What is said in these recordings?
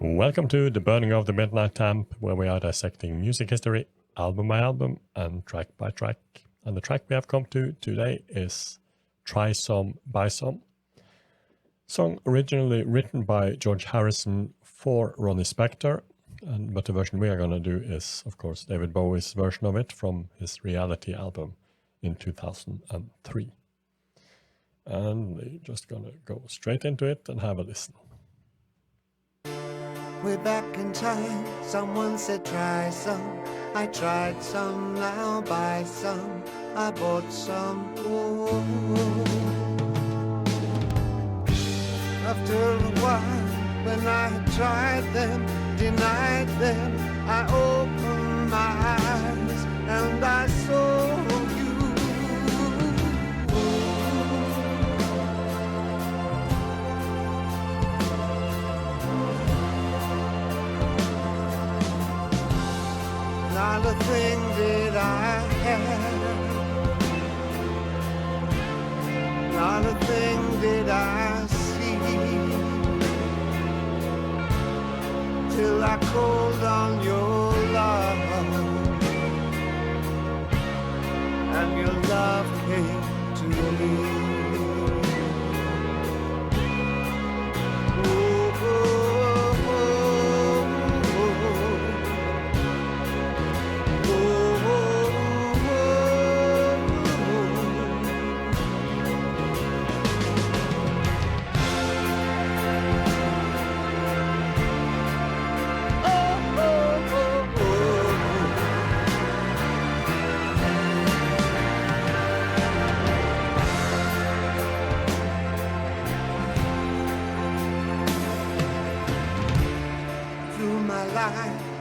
Welcome to The Burning of the Midnight Lamp, where we are dissecting music history, album by album, and track by track. And the track we have come to today is Try Some, Buy Some. Song originally written by George Harrison for Ronnie Spector, but the version we are going to do is, of course, David Bowie's version of it from his Reality album in 2003. And we're just going to go straight into it and have a listen. Way back in time, someone said try some. I tried some, now buy some. I bought some. Oh. After a while, when I had tried them, denied them, I opened my eyes and I saw you. Not a thing did I have, not a thing did I see, till I called on your love, and your love came to me. Oh, oh, oh,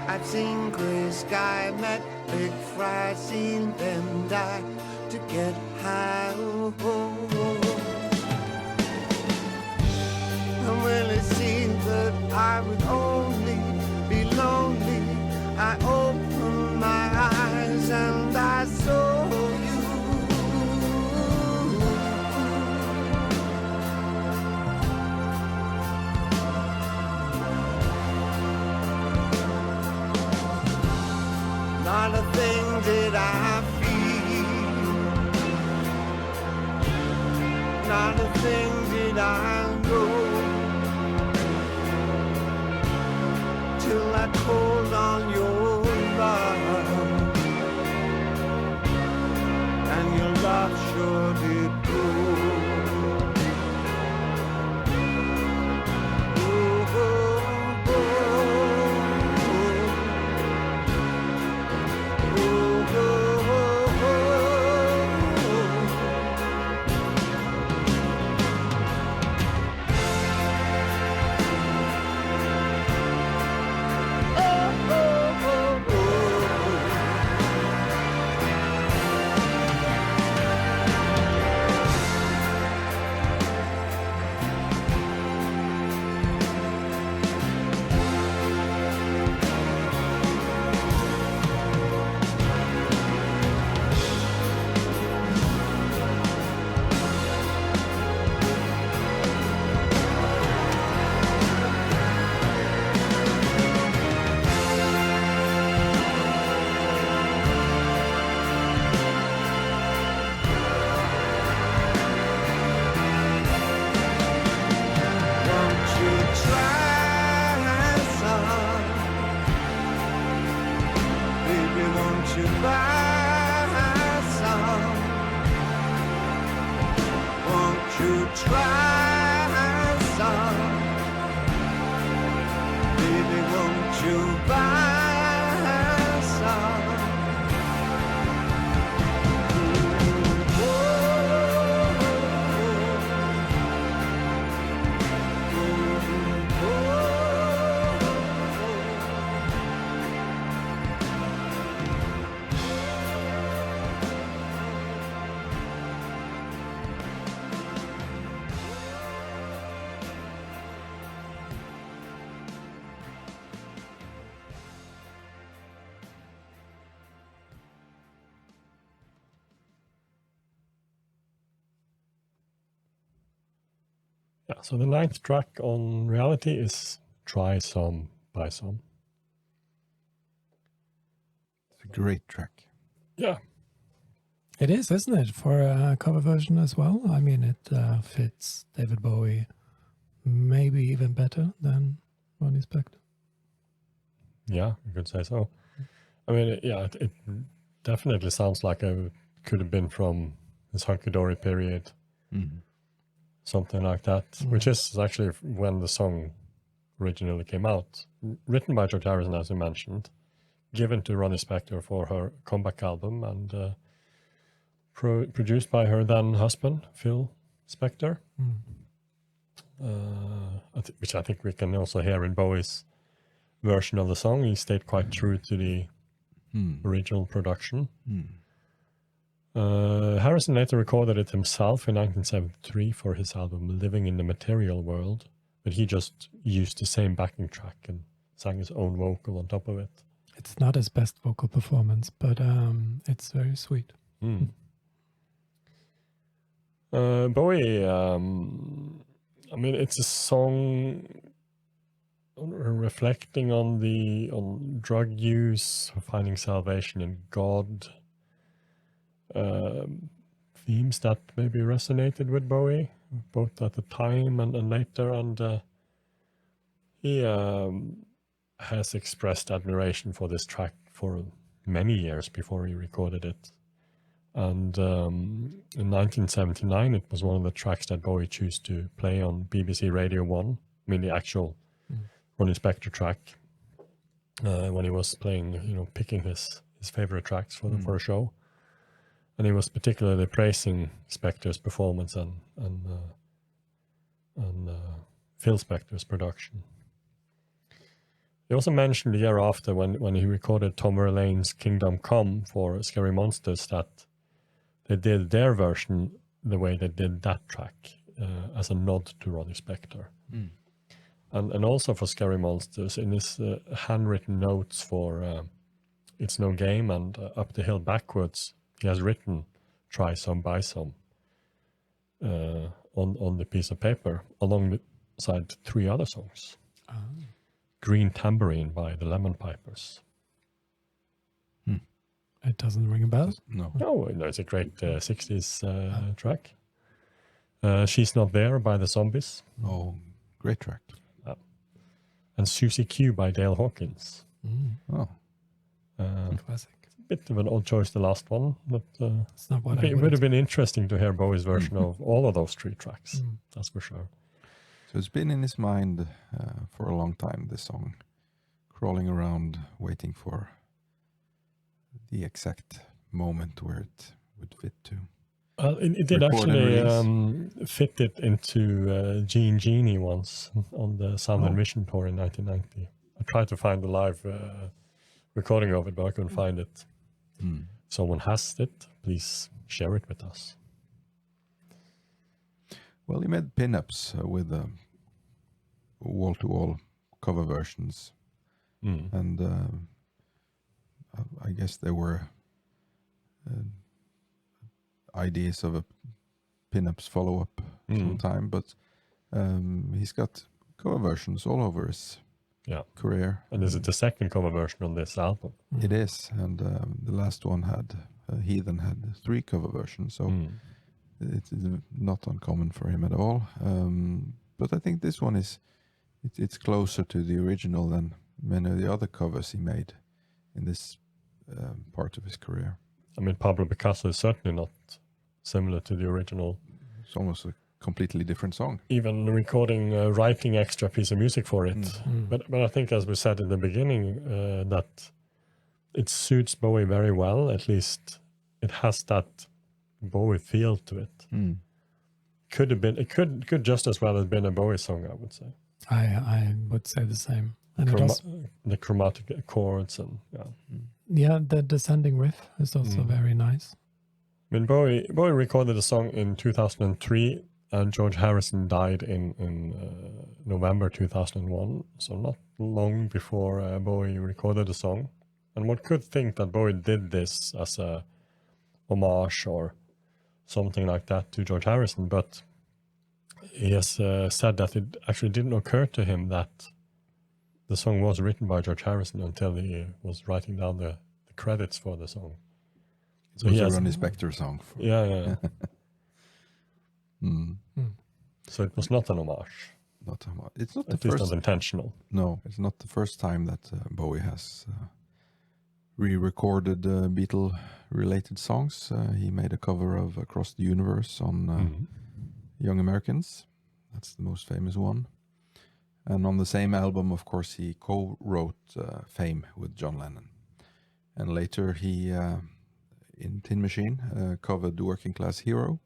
I've seen gray sky, met big fry, seen them die to get high. Oh, oh, oh. And when it seemed that I would only be lonely, I opened my eyes and I saw you. Not a thing did I feel, not a thing did I know, till I called on your love, and your love sure did go. Oh, oh, oh. Yeah, so the 9th track on Reality is Try Some by Some. It's a great track. Yeah. It is, isn't it, for a cover version as well? I mean, it fits David Bowie maybe even better than Ronnie Spector. Yeah, you could say so. I mean, it definitely sounds like it could have been from his hunky-dory period, something like that, which is actually when the song originally came out. Written by George Harrison, as you mentioned, given to Ronnie Spector for her comeback album, and produced by her then husband, Phil Spector, which I think we can also hear in Bowie's version of the song. He stayed quite true to the original production. Harrison later recorded it himself in 1973 for his album Living in the Material World, but he just used the same backing track and sang his own vocal on top of it. It's not his best vocal performance, but it's very sweet. Bowie, I mean, it's a song reflecting on drug use, finding salvation in God, themes that maybe resonated with Bowie, both at the time and later, and he has expressed admiration for this track for many years before he recorded it. And in 1979, it was one of the tracks that Bowie chose to play on BBC Radio 1, I mean the actual Ronnie Spector track, when he was playing, picking his favorite tracks for a show. And he was particularly praising Spector's performance and Phil Spector's production. He also mentioned the year after, when he recorded Tom Verlaine's Kingdom Come for Scary Monsters, that they did their version the way they did that track, as a nod to Ronnie Spector. And also for Scary Monsters, in his handwritten notes for It's No Game and Up the Hill Backwards, he has written Try Some by Some on the piece of paper, alongside 3 other songs. Green Tambourine by the Lemon Pipers. It doesn't ring a bell? No. No, it's a great 60s track. She's Not There by the Zombies. Oh, great track. And Susie Q by Dale Hawkins. Oh. Classic. Bit of an odd choice, the last one, but It's not what it would have been interesting to hear Bowie's version of all of those 3 tracks. That's for sure. So it's been in his mind for a long time, this song. Crawling around, waiting for the exact moment where it would fit to. It did Record and actually fit it into Gene Genie once on the Sound and Vision tour in 1990. I tried to find the live recording of it, but I couldn't find it. Someone has it, please share it with us. Well, he made pin-ups with wall-to-wall cover versions. And I guess there were ideas of a pin-ups follow-up sometime, but he's got cover versions all over his career. And is it the second cover version on this album? It is, and the last one had Heathen had 3 cover versions, so it's not uncommon for him at all. But I think this one it's closer to the original than many of the other covers he made in this part of his career. I mean, Pablo Picasso is certainly not similar to the original. It's almost a completely different song. Even recording, writing extra piece of music for it. But I think, as we said in the beginning, that it suits Bowie very well. At least it has that Bowie feel to it. Could have been. It could just as well have been a Bowie song, I would say. I would say the same. And the chromatic chords and the descending riff is also very nice. I mean, Bowie recorded the song in 2003, and George Harrison died in November 2001, so not long before Bowie recorded the song. And one could think that Bowie did this as a homage or something like that to George Harrison, but He has said that it actually didn't occur to him that the song was written by George Harrison until he was writing down the credits for the song. It was a Ronnie Spector song. Yeah. Mm. So it was not an homage. It's not At the least first. not intentional. No, it's not the first time that Bowie has re-recorded Beatle-related songs. He made a cover of "Across the Universe" on Young Americans. That's the most famous one. And on the same album, of course, he co-wrote "Fame" with John Lennon. And later he, in Tin Machine, covered "Working Class Hero."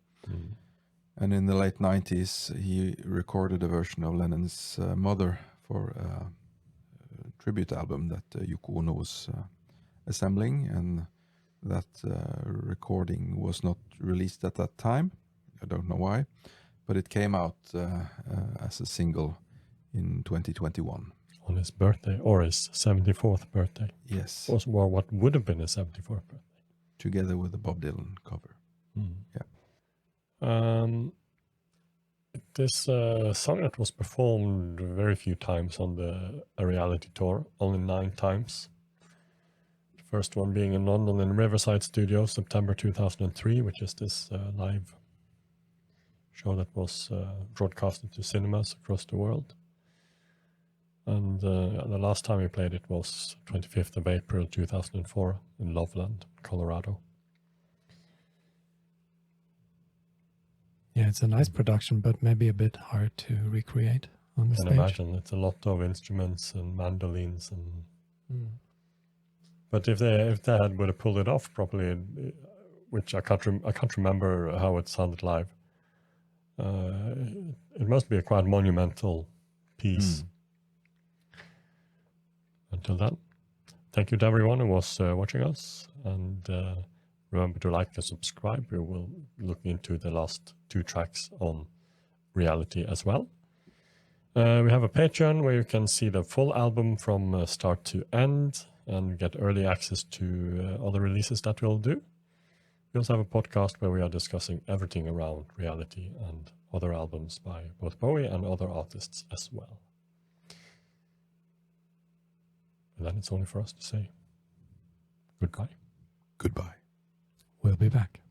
And in the late 90s, he recorded a version of Lennon's Mother for a tribute album that Yoko Ono was assembling. And that recording was not released at that time. I don't know why. But it came out as a single in 2021. On his birthday, or his 74th birthday. Yes. Or what would have been his 74th birthday. Together with the Bob Dylan cover. Yeah. This song that was performed very few times on a reality tour, only 9 times. The first one being in London in Riverside Studios, September 2003, which is this live show that was broadcasted to cinemas across the world. And the last time we played it was 25th of April 2004 in Loveland, Colorado. Yeah, it's a nice production, but maybe a bit hard to recreate on the I can stage. imagine it's a lot of instruments and mandolins and. But if they would have pulled it off properly, which I can't remember how it sounded live. It must be a quite monumental piece. Until then, thank you to everyone who was watching us, and remember to like and subscribe. We will look into the last 2 tracks on Reality as well. We have a Patreon where you can see the full album from start to end and get early access to other releases that we'll do. We also have a podcast where we are discussing everything around Reality and other albums by both Bowie and other artists as well. And then it's only for us to say goodbye. Goodbye. We'll be back.